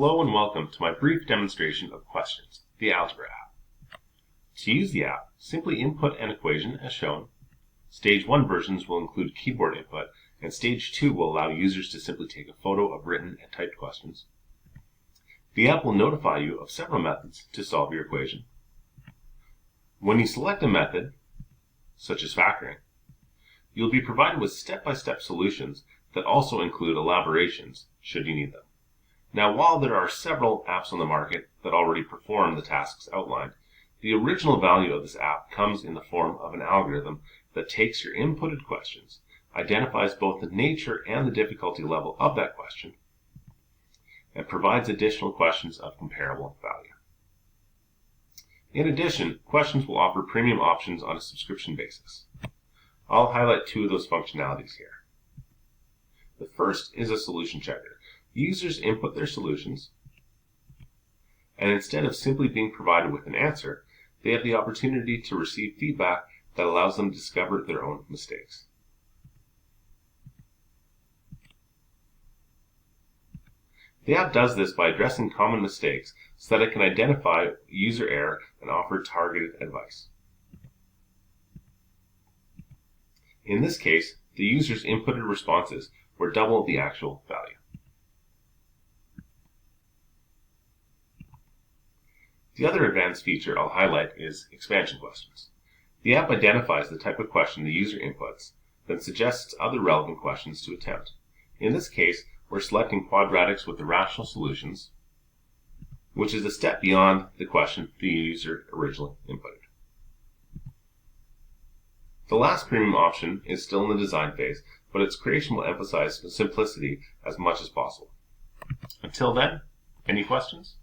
Hello and welcome to my brief demonstration of questions, the Algebra App. To use the app, simply input an equation as shown. Stage 1 versions will include keyboard input, and Stage 2 will allow users to simply take a photo of written and typed questions. The app will notify you of several methods to solve your equation. When you select a method, such as factoring, you'll be provided with step-by-step solutions that also include elaborations should you need them. Now, while there are several apps on the market that already perform the tasks outlined, the original value of this app comes in the form of an algorithm that takes your inputted questions, identifies both the nature and the difficulty level of that question, and provides additional questions of comparable value. In addition, questions will offer premium options on a subscription basis. I'll highlight two of those functionalities here. The first is a solution checker. Users input their solutions, and instead of simply being provided with an answer, they have the opportunity to receive feedback that allows them to discover their own mistakes. The app does this by addressing common mistakes so that it can identify user error and offer targeted advice. In this case, the user's inputted responses were double the actual value. The other advanced feature I'll highlight is expansion questions. The app identifies the type of question the user inputs, then suggests other relevant questions to attempt. In this case, we're selecting quadratics with irrational solutions, which is a step beyond the question the user originally inputted. The last premium option is still in the design phase, but its creation will emphasize simplicity as much as possible. Until then, any questions?